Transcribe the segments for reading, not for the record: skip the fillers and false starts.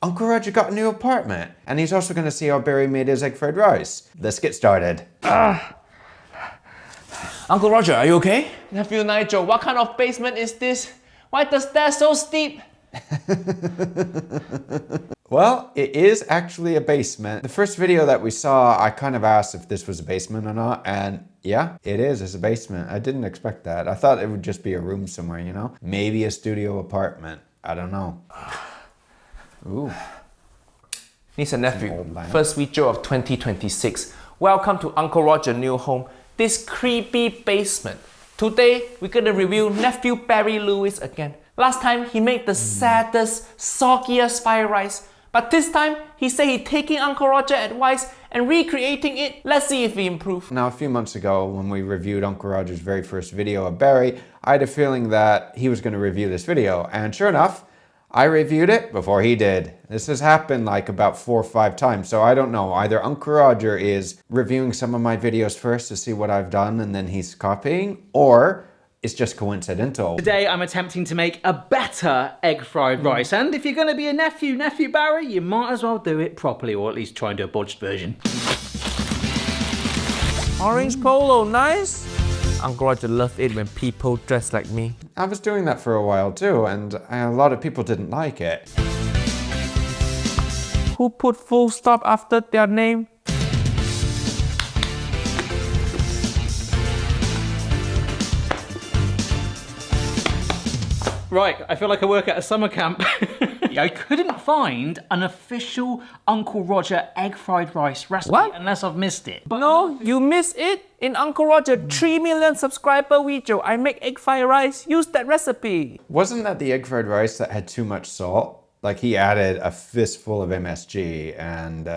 Uncle Roger got a new apartment, and he's also gonna see how Barry made his egg fried rice. Let's get started. Uncle Roger, are you okay? Nephew Nigel, what kind of basement is this? Why the stairs so steep? Well, it is actually a basement. The first video that we saw, I kind of asked if this was a basement or not, and yeah, it is. It's a basement. I didn't expect that. I thought it would just be a room somewhere, you know? Maybe a studio apartment. I don't know. Ooh. Niece and nephew, first video of 2026. Welcome to Uncle Roger's new home, this creepy basement. Today, we're gonna review nephew Barry Lewis again. Last time, he made the saddest, soggiest fried rice. But this time, he said he's taking Uncle Roger's advice and recreating it. Let's see if he improves. Now, a few months ago, when we reviewed Uncle Roger's very first video of Barry, I had a feeling that he was gonna review this video. And sure enough, I reviewed it before he did. This has happened like about 4 or 5 times, so I don't know. Either Uncle Roger is reviewing some of my videos first to see what I've done and then he's copying, or it's just coincidental. Today I'm attempting to make a better egg fried rice, and if you're going to be a nephew Barry, you might as well do it properly, or at least try and do a bodged version. Orange polo, nice. Uncle Roger loved it when people dress like me. I was doing that for a while too, and a lot of people didn't like it. Who put full stop after their name? Right, I feel like I work at a summer camp. I couldn't find an official Uncle Roger egg fried rice recipe unless I've missed it. But no, you missed it. In Uncle Roger 3 million subscriber video, I make egg fried rice. Use that recipe. Wasn't that the egg fried rice that had too much salt? Like he added a fistful of MSG and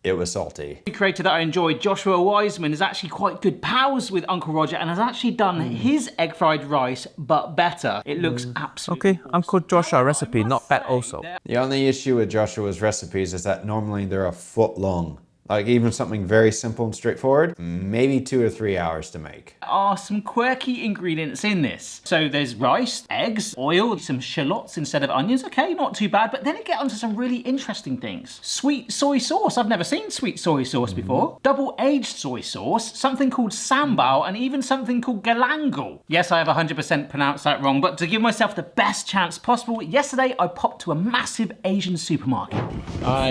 it was salty. The creator that I enjoyed, Joshua Wiseman, is actually quite good pals with Uncle Roger and has actually done his egg fried rice, but better. It looks absolutely awesome. Uncle Joshua recipe, not bad also. The only issue with Joshua's recipes is that normally they're a foot long. Like even something very simple and straightforward, maybe 2 or 3 hours to make. There are some quirky ingredients in this. So there's rice, eggs, oil, some shallots instead of onions. Okay, not too bad, but then it gets onto some really interesting things. Sweet soy sauce. I've never seen sweet soy sauce before. Double-aged soy sauce, something called sambal, and even something called galangal. Yes, I have 100% pronounced that wrong, but to give myself the best chance possible, yesterday I popped to a massive Asian supermarket.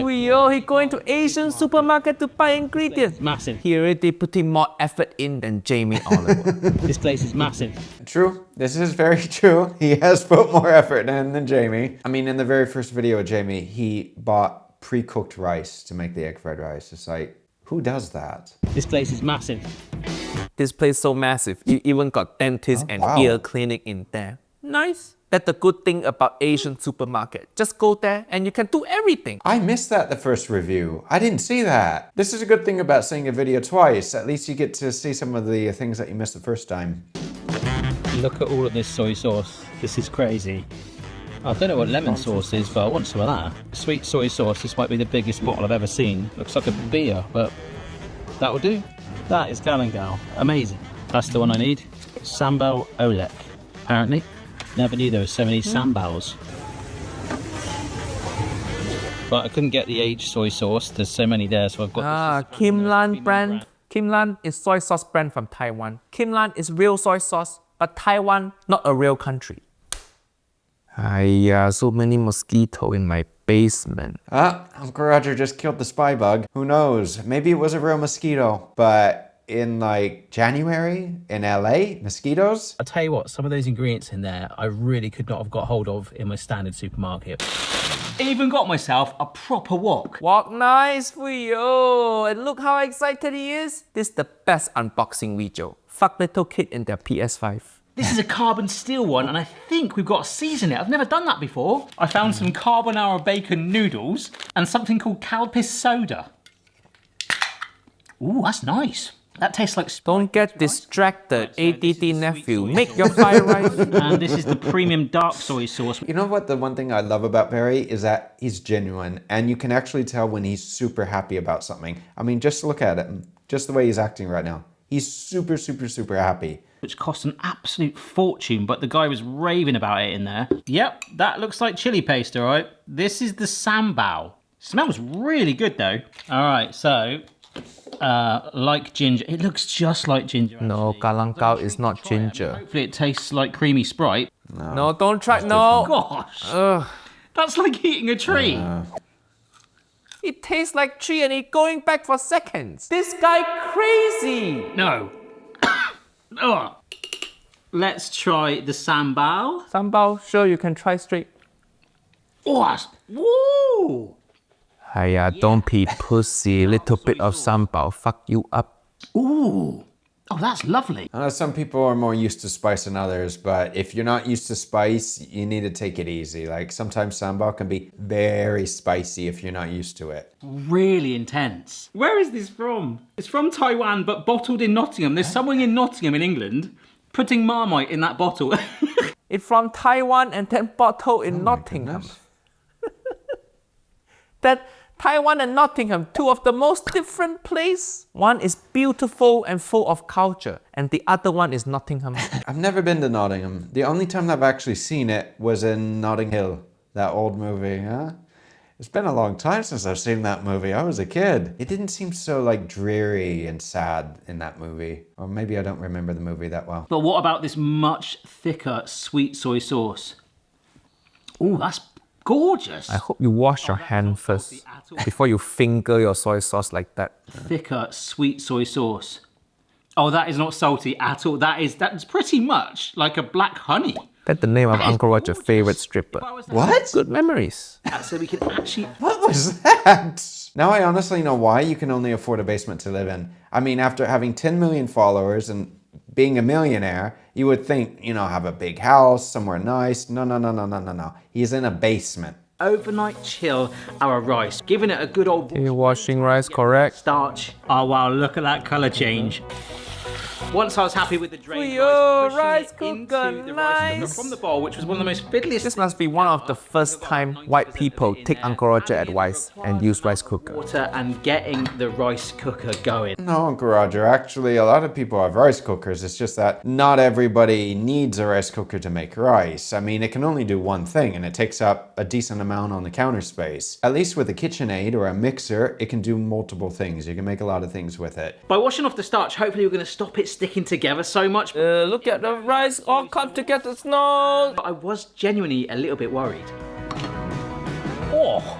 He going to Asian supermarket to buy ingredients. Massive. He already putting more effort in than Jamie Oliver. This place is massive. True, this is very true. He has put more effort in than Jamie. I mean, in the very first video of Jamie, he bought pre-cooked rice to make the egg fried rice. It's like, who does that? This place is massive. This place so massive, you even got dentist and ear clinic in there. Nice. That's the good thing about Asian supermarket. Just go there and you can do everything. I missed that the first review. I didn't see that. This is a good thing about seeing a video twice. At least you get to see some of the things that you missed the first time. Look at all of this soy sauce. This is crazy. I don't know what lemon sauce is, but I want some of that. Sweet soy sauce, this might be the biggest bottle I've ever seen. Looks like a beer, but that will do. That is galangal. Amazing. That's the one I need. Sambal Olek, apparently. Never knew there were so many sambals. But I couldn't get the aged soy sauce. There's so many there, so I've got Kim Lan brand. Kim Lan is soy sauce brand from Taiwan. Kim Lan is real soy sauce, but Taiwan, not a real country. Haiyaa, so many mosquitoes in my basement. Uncle Roger just killed the spy bug. Who knows? Maybe it was a real mosquito, but in like January in LA, mosquitoes? I'll tell you what, some of those ingredients in there I really could not have got hold of in my standard supermarket. Even got myself a proper wok. Wok nice for you. And look how excited he is. This is the best unboxing video. Fuck little kid in their PS5. This is a carbon steel one, and I think we've got to season it. I've never done that before. I found some carbonara bacon noodles and something called Calpis soda. Ooh, that's nice. That tastes like... Don't get distracted, ADD nephew. Make your fried rice. And this is the premium dark soy sauce. You know what, the one thing I love about Barry is that he's genuine, and you can actually tell when he's super happy about something. I mean, just look at him. Just the way he's acting right now. He's super, super, super happy. which cost an absolute fortune, but the guy was raving about it in there. Yep, that looks like chili paste, all right. This is the sambal. Smells really good though. All right, so like ginger. It looks just like ginger. Actually. No, galangao is not ginger. Hopefully it tastes like creamy Sprite. No, don't try. No. Gosh, that's like eating a tree. It tastes like tree and it going back for seconds. This guy crazy. No. Ugh. Let's try the sambal. Sambal, sure you can try straight. Oh, woo! Haiyaa, don't be pussy. Little bit of sambal fuck you up. Ooh. Oh, that's lovely. I know some people are more used to spice than others, but if you're not used to spice, you need to take it easy. Like sometimes sambal can be very spicy if you're not used to it. Really intense. Where is this from? It's from Taiwan, but bottled in Nottingham. There's someone in Nottingham in England putting Marmite in that bottle. It's from Taiwan and then bottled in Nottingham. That Taiwan and Nottingham, two of the most different places. One is beautiful and full of culture, and the other one is Nottingham. I've never been to Nottingham. The only time I've actually seen it was in Notting Hill, that old movie, huh? It's been a long time since I've seen that movie. I was a kid. It didn't seem so like dreary and sad in that movie. Or maybe I don't remember the movie that well. But what about this much thicker sweet soy sauce? Oh, that's gorgeous. I hope you wash your hand first before you finger your soy sauce like that. Thicker sweet soy sauce. Oh, that is not salty at all. That's pretty much like a black honey. That's the name of Uncle Roger's favorite stripper. What? Good memories. So we can actually... What was that? Now I honestly know why you can only afford a basement to live in. I mean, after having 10 million followers and being a millionaire, you would think, you know, have a big house, somewhere nice. No. He's in a basement. Overnight chill our rice, giving it a good old... You're washing rice, correct? Starch. Oh wow, look at that colour change. Once I was happy with the drained your rice, rice pushing it cooker, into the rice cooker nice. from the bowl, which was one of the most fiddliest... This must be one of the first time white people take Uncle Roger advice and use rice cooker. water and getting the rice cooker going. No, Uncle Roger, actually a lot of people have rice cookers. It's just that not everybody needs a rice cooker to make rice. I mean, it can only do one thing and it takes up a decent amount on the counter space. At least with a KitchenAid or a mixer, it can do multiple things. You can make a lot of things with it. By washing off the starch, hopefully we're going to stop it sticking together so much. Look at the rice all come together, snow. But I was genuinely a little bit worried. Oh!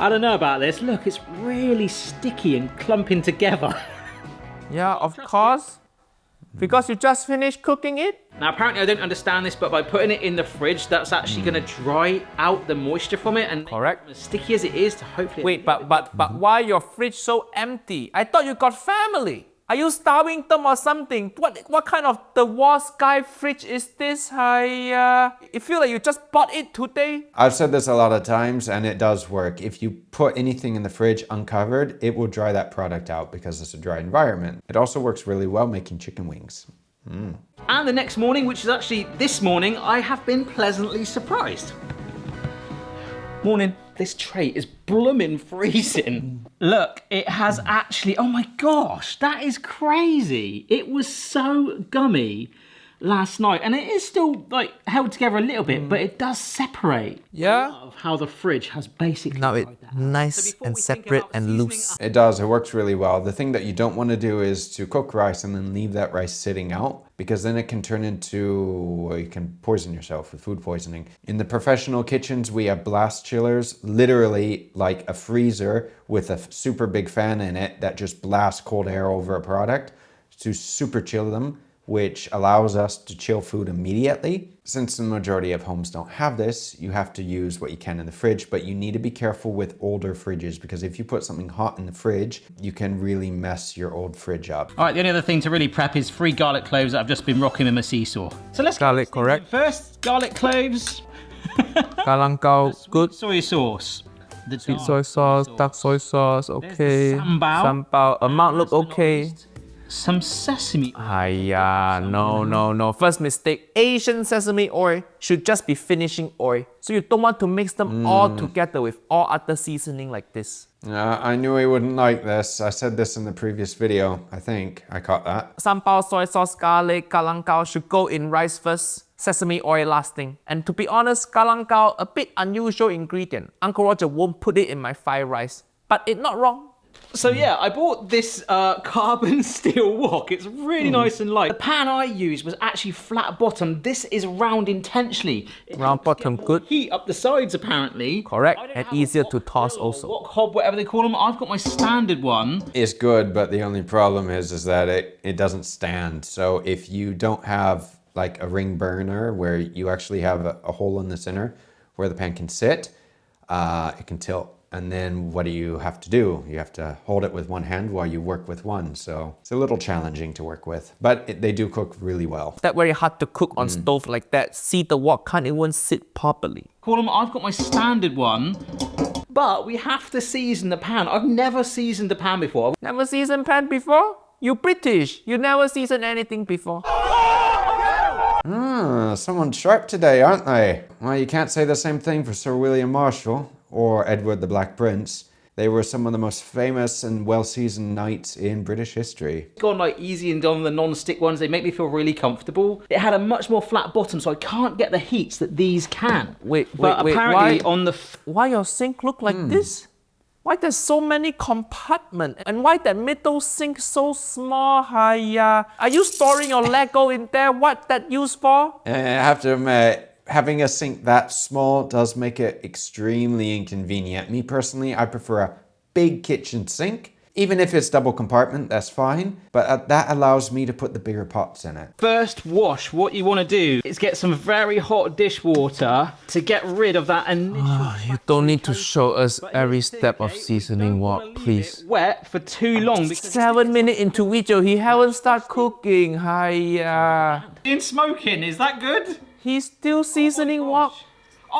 I don't know about this. Look, it's really sticky and clumping together. Yeah, of course. Because you just finished cooking it? Now, apparently I don't understand this, but by putting it in the fridge, that's actually going to dry out the moisture from it and Correct. make it as sticky as it is to hopefully... Wait, but why your fridge so empty? I thought you got family. Are you starving them or something? What kind of the war sky fridge is this? It feel like you just bought it today. I've said this a lot of times and it does work. If you put anything in the fridge uncovered, it will dry that product out because it's a dry environment. It also works really well making chicken wings. And the next morning, which is actually this morning, I have been pleasantly surprised. Morning. This tray is blooming freezing. Look, it has actually, oh my gosh, that is crazy. It was so gummy last night and it is still like held together a little bit, but it does separate. Yeah. Of how the fridge has basically... Now it's nice and separate and loose. It does, it works really well. The thing that you don't want to do is to cook rice and then leave that rice sitting out because then it can turn into, well, you can poison yourself with food poisoning. In the professional kitchens, we have blast chillers, literally like a freezer with a super big fan in it that just blasts cold air over a product to super chill them, which allows us to chill food immediately. Since the majority of homes don't have this, you have to use what you can in the fridge, but you need to be careful with older fridges because if you put something hot in the fridge, you can really mess your old fridge up. All right, the only other thing to really prep is 3 garlic cloves that I've just been rocking with my seesaw. So let's Garlic, correct? First, garlic cloves. Galangao, good. Soy sauce. The Sweet soy sauce, dark soy sauce, okay. There's the sambal. Sambal, amount look okay. some sesame. Haiyaa, no. First mistake, Asian sesame oil should just be finishing oil. So you don't want to mix them all together with all other seasoning like this. I knew he wouldn't like this. I said this in the previous video. I think I caught that. Sambal, soy sauce, garlic, galangao should go in rice first. Sesame oil lasting. And to be honest, galangao, a bit unusual ingredient. Uncle Roger won't put it in my fried rice. But it's not wrong. So yeah, I bought this carbon steel wok. It's really nice and light. The pan I used was actually flat bottom. This is round intentionally. Round bottom, good. Heat up the sides apparently. Correct, and easier to toss also. Wok hob, whatever they call them. I've got my standard one. It's good, but the only problem is that it doesn't stand. So if you don't have like a ring burner where you actually have a hole in the center where the pan can sit, it can tilt. And then what do you have to do? You have to hold it with one hand while you work with one. So it's a little challenging to work with, but they do cook really well. That's very hard to cook on stove like that. See, the wok can't even sit properly. I've got my standard one, but we have to season the pan. I've never seasoned the pan before. Never seasoned pan before? You British, you never seasoned anything before. Someone sharp today, aren't they? Well, you can't say the same thing for Sir William Marshall or Edward the Black Prince. They were some of the most famous and well-seasoned knights in British history. Gone like easy and on the non-stick ones. They make me feel really comfortable. It had a much more flat bottom, so I can't get the heats that these can. Wait, apparently why, on the why your sink look like this? Why there's so many compartments? And why that middle sink so small, Haiyaa? Are you storing your Lego in there? What that used for? I have to admit, having a sink that small does make it extremely inconvenient. Me personally, I prefer a big kitchen sink. Even if it's double compartment, that's fine. But that allows me to put the bigger pots in it. first wash, what you want to do is get some very hot dishwater to get rid of that initial... You don't need to show us every step of seasoning wok, please. Wet for too long. 7 minutes into video, he haven't started cooking, Haiyaa. In smoking, is that good? He's still seasoning wok.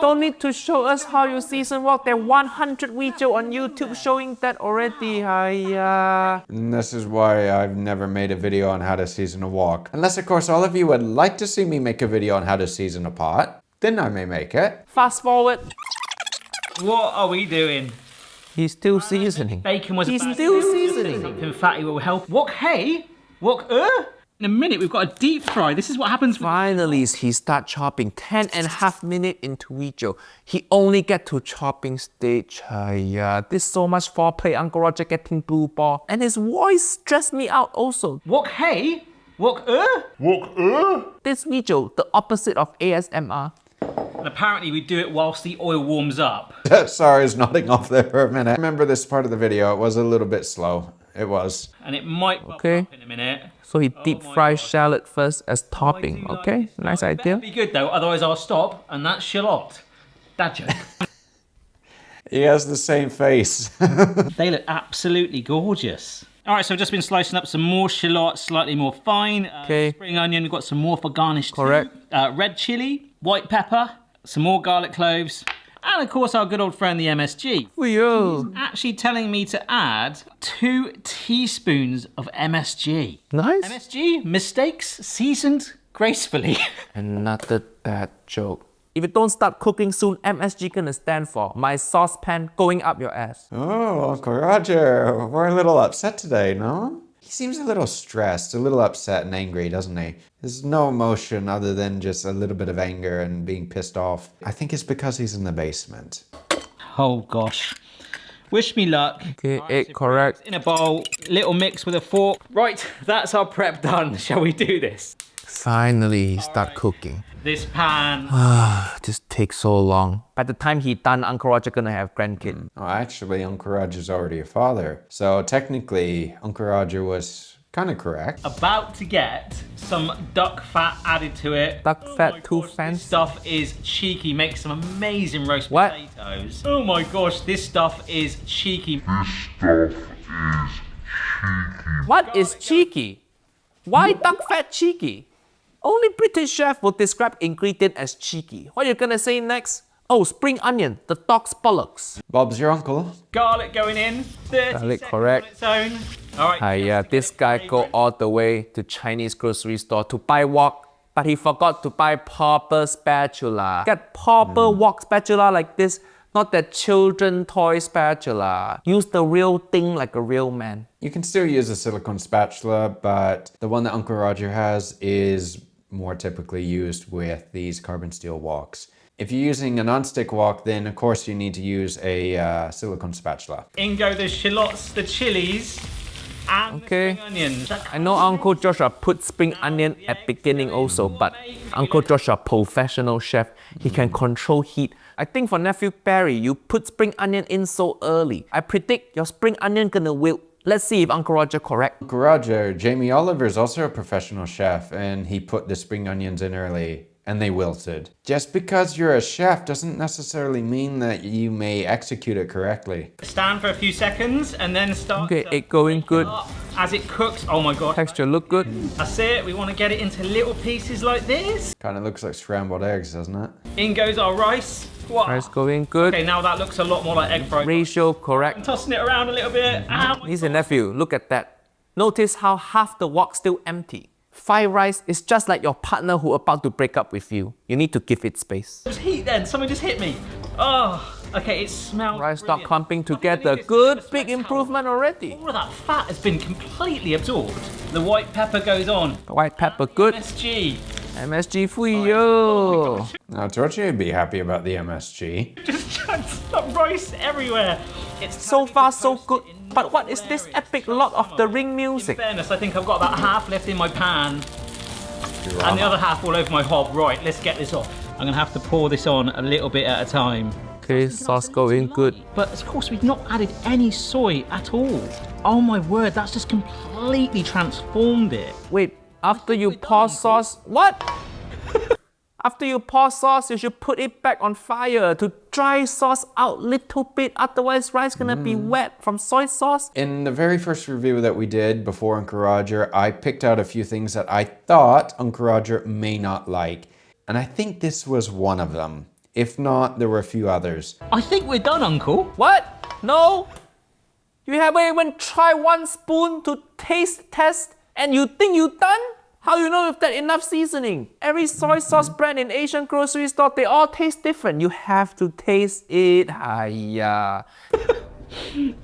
Don't need to show us how you season wok. There are 100 videos on YouTube showing that already, Haiyaa. And this is why I've never made a video on how to season a wok. Unless, of course, all of you would like to see me make a video on how to season a pot. Then I may make it. Fast forward. What are we doing? He's still seasoning. Bacon was He's still seasoning. Something fatty will help. Wok hey? Wok In a minute, we've got a deep fry. This is what happens. Finally, he start chopping. 10.5 minutes into video. He only get to chopping stage. Haiyaa, this so much foreplay. Uncle Roger getting blue ball. And his voice stressed me out also. Wok hey? Wok This video, the opposite of ASMR. And apparently we do it whilst the oil warms up. Sorry, I was nodding off there for a minute. Remember this part of the video, it was a little bit slow. It was. And it might bubble Okay. up in a minute. So he deep fries shallot first as topping, okay? Nice idea. Be good though, otherwise I'll stop and that's shallot. Dad joke. He has the same face. They look absolutely gorgeous. All right, so I've just been slicing up some more shallot, slightly more fine. Okay. Spring onion, we've got some more for garnish too. Correct. Red chili, white pepper, some more garlic cloves, and of course our good old friend the MSG. Yo. Actually telling me to add 2 teaspoons of MSG. Nice. MSG, mistakes, seasoned gracefully. Another dad joke. If you don't start cooking soon, MSG gonna stand for my saucepan going up your ass. Oh, Uncle Roger, we're a little upset today, no? He seems a little stressed, a little upset and angry, doesn't he? There's no emotion other than just a little bit of anger and being pissed off. I think it's because he's in the basement. Oh gosh. Wish me luck. Okay, egg correct. In a bowl, little mix with a fork. Right, that's our prep done. Shall we do this? Finally, he start cooking. This pan. This takes so long. By the time he done, Uncle Roger gonna have grandkid. Oh, actually, Uncle Roger's already a father. So technically, Uncle Roger was kind of correct. About to get some duck fat added to it. Duck fat, too This fancy. stuff is cheeky. Makes some amazing roast What? potatoes. Oh my gosh, this stuff is cheeky. What is cheeky? Why duck fat cheeky? Only British chef will describe ingredient as cheeky. What you gonna say next? Oh, spring onion, the dog's bollocks. Bob's your uncle. Garlic going in. 30 Garlic, seconds correct. on its own. All right. Haiyaa, this guy go all the way to Chinese grocery store to buy wok, but he forgot to buy proper spatula. Get proper wok spatula like this, not that children toy spatula. Use the real thing like a real man. You can still use a silicone spatula, but the one that Uncle Roger has is more typically used with these carbon steel woks. If you're using a non-stick wok, then of course you need to use a silicone spatula. In go the shallots, the chilies, and the spring onions. I know Uncle Joshua put spring onion at beginning also, but Uncle Joshua, professional chef, he can control heat. I think for Nephew Barry, you put spring onion in so early. I predict your spring onion gonna wilt. Let's see if Uncle Roger correct. Uncle Roger, Jamie Oliver is also a professional chef, and he put the spring onions in early, and they wilted. Just because you're a chef doesn't necessarily mean that you may execute it correctly. Stand for a few seconds and then start. Okay, it going good. As it cooks, oh my god. Texture look good. That's it, we want to get it into little pieces like this. Kind of looks like scrambled eggs, doesn't it? In goes our rice. Wow. Rice going good. Okay, now that looks a lot more like egg fried. Ratio correct. Tossing it around a little bit. Ow. Niece and nephew, look at that. Notice how half the wok still empty. Fried rice is just like your partner who about to break up with you. You need to give it space. There's heat then, something just hit me. Oh, okay, it smells Rice brilliant. start clumping together. This Good, is a big sweat improvement already. towel. All of that fat has been completely absorbed. The white pepper goes on. White pepper good. MSG. MSG for you. Now, I told you you'd be happy about the MSG. Just chunked up rice everywhere. It's So far so good. But what is this epic Lord of the Ring In music? fairness, I think I've got about half left in my pan and the other half all over my hob. Right, let's get this off. I'm gonna have to pour this on a little bit at a time. Okay, sauce going good. But of course, we've not added any soy at all. Oh my word, that's just completely transformed it. Wait, after you pour sauce, what? After you pour sauce, you should put it back on fire to dry sauce out little bit. Otherwise, rice gonna be wet from soy sauce. In the very first review that we did before Uncle Roger, I picked out a few things that I thought Uncle Roger may not like. And I think this was one of them. If not, there were a few others. I think we're done, Uncle. What? No? You haven't even tried one spoon to taste test and you think you done? How you know if that enough seasoning? Every soy sauce brand in Asian grocery store, they all taste different. You have to taste it. Haiyaa.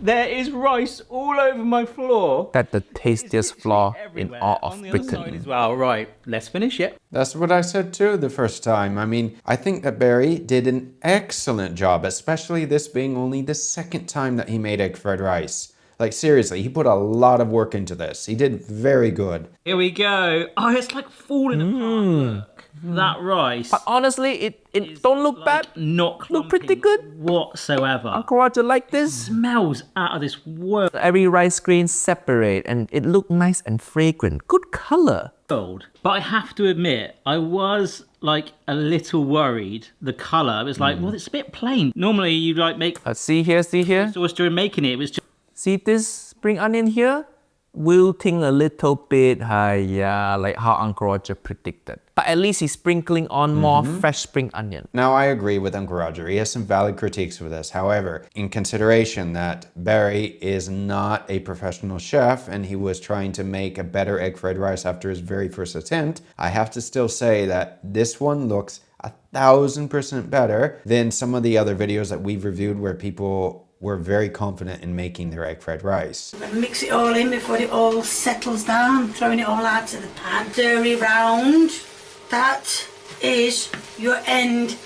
There is rice all over my floor. That's the tastiest flour in Everywhere. all of On the other side Britain. as well. Right, let's finish it. That's what I said too the first time. I mean, I think that Barry did an excellent job, especially this being only the second time that he made egg fried rice. Like seriously, he put a lot of work into this. He did very good. Here we go. Oh, it's like falling apart. Look. That rice. But honestly, it don't look bad. Not Look pretty clumping good. whatsoever. Uncle Roger like this. Smells out of this world. Every rice grain separate and it look nice and fragrant. Good color. But I have to admit, I was like a little worried. The color, it was like, well, it's a bit plain. Normally, you like make See here. sauce during making it. It was just See this spring onion here? Wilting a little bit, Haiyaa, like how Uncle Roger predicted. But at least he's sprinkling on more fresh spring onion. Now, I agree with Uncle Roger. He has some valid critiques for this. However, in consideration that Barry is not a professional chef and he was trying to make a better egg fried rice after his very first attempt, I have to still say that this one looks 1,000% better than some of the other videos that we've reviewed where people were very confident in making their egg fried rice. Mix it all in before it all settles down, throwing it all out of the pan. Stir round. That is your end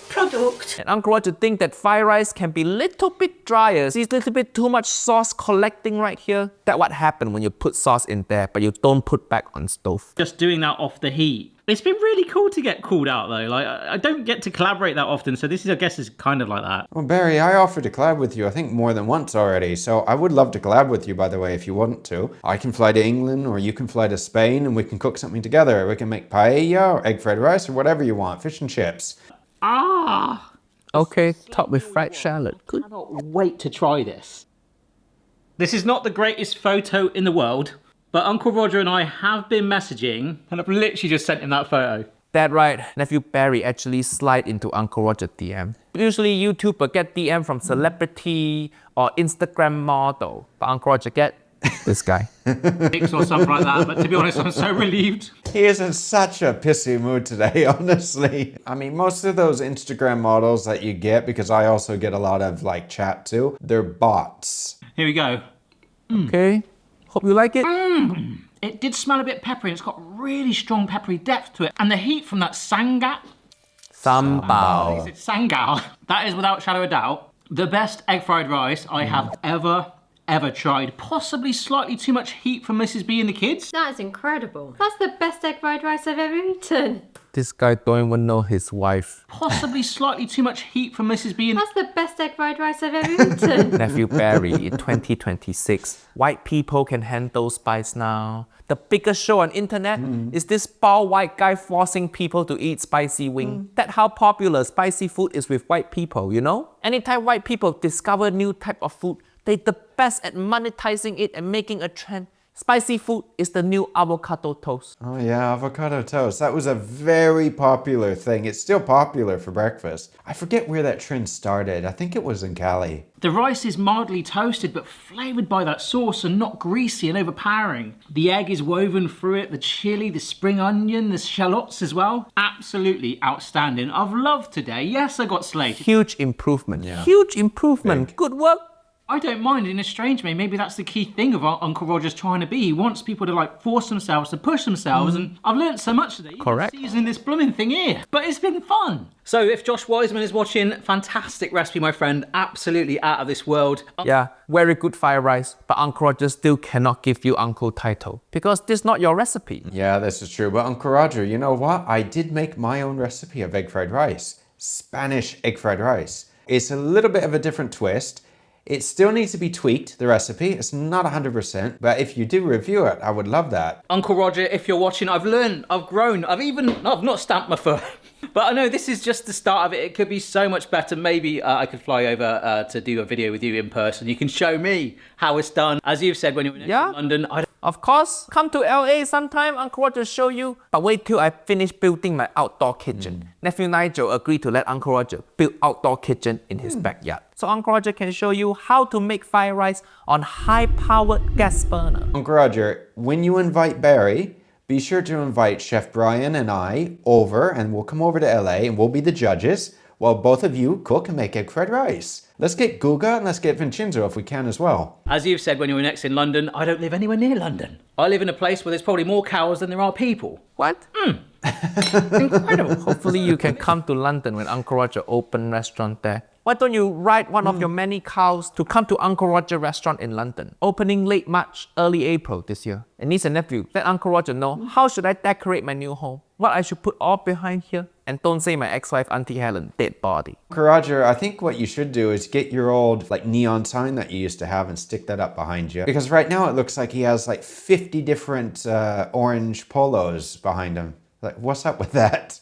product. And Uncle Roger think that fried rice can be little bit drier. See, it's a little bit too much sauce collecting right here. That's what happened when you put sauce in there, but you don't put back on stove. just doing that off the heat. It's been really cool to get called out though. Like I don't get to collaborate that often, so this is, I guess, is kind of like that. Well, Barry, I offered to collab with you, I think more than once already, so I would love to collab with you, by the way, if you want to. I can fly to England, or you can fly to Spain, and we can cook something together. We can make paella, or egg fried rice, or whatever you want, fish and chips. Ah, Okay, topped with fried shallot. Good. I cannot wait to try this. This is not the greatest photo in the world, but Uncle Roger and I have been messaging, and I've literally just sent him that photo. that right? Nephew Barry actually slide into Uncle Roger DM. Usually YouTuber get DM from celebrity or Instagram model, but Uncle Roger get this guy. Or something like that, but to be honest, I'm so relieved. He is in such a pissy mood today, honestly. I mean, most of those Instagram models that you get, because I also get a lot of like chat too, they're bots. Here we go. Okay, hope you like it. It did smell a bit peppery. It's got really strong peppery depth to it. And the heat from that sangao. Sambal. It's sangao. That is without shadow of doubt the best egg fried rice I have ever tried. Possibly slightly too much heat for Mrs. B and the kids. That is incredible. That's the best egg fried rice I've ever eaten. This guy don't even know his wife. Possibly slightly too much heat for Mrs. B and... That's the best egg fried rice I've ever eaten. Nephew Barry in 2026. White people can handle spice now. The biggest show on internet is this bald white guy forcing people to eat spicy wing. That's how popular spicy food is with white people, you know? Anytime white people discover new type of food, they're the best at monetizing it and making a trend. Spicy food is the new avocado toast. Oh yeah, avocado toast. That was a very popular thing. It's still popular for breakfast. I forget where that trend started. I think it was in Cali. The rice is mildly toasted but flavoured by that sauce and not greasy and overpowering. The egg is woven through it, the chili, the spring onion, the shallots as well. Absolutely outstanding. I've loved today. Yes, I got slated. Huge improvement. Yeah. Huge improvement. Good work. I don't mind in a strange way. Maybe that's the key thing of what Uncle Roger's trying to be. He wants people to like force themselves, to push themselves, and I've learnt so much today. Correct. Seasoning this blooming thing here, but it's been fun. So if Josh Wiseman is watching, fantastic recipe, my friend. Absolutely out of this world. Yeah, very good fried rice, but Uncle Roger still cannot give you uncle title because this is not your recipe. Yeah, this is true. But Uncle Roger, you know what? I did make my own recipe of egg fried rice. Spanish egg fried rice. It's a little bit of a different twist. It still needs to be tweaked, the recipe. It's not 100%, but if you do review it, I would love that. Uncle Roger, if you're watching, I've learned, I've grown, I've not stamped my foot. But I know this is just the start of it. It could be so much better. Maybe I could fly over to do a video with you in person. You can show me how it's done. As you've said when you were in London, Of course, come to LA sometime, Uncle Roger show you. But wait till I finish building my outdoor kitchen. Nephew Nigel agreed to let Uncle Roger build outdoor kitchen in his backyard. So Uncle Roger can show you how to make fried rice on high-powered gas burner. Uncle Roger, when you invite Barry, be sure to invite Chef Brian and I over, and we'll come over to LA and we'll be the judges while both of you cook and make egg fried rice. Let's get Guga and let's get Vincenzo if we can as well. As you've said when you were next in London, I don't live anywhere near London. I live in a place where there's probably more cows than there are people. What? Incredible. Hopefully you can come to London when Uncle Roger open restaurant there. Why don't you ride one of your many cows to come to Uncle Roger restaurant in London, opening late March, early April this year. And niece and nephew, let Uncle Roger know how should I decorate my new home, what I should put all behind here, and don't say my ex-wife Auntie Helen dead body. Uncle Roger, I think what you should do is get your old like neon sign that you used to have and stick that up behind you. Because right now it looks like he has like 50 different orange polos behind him. Like, what's up with that?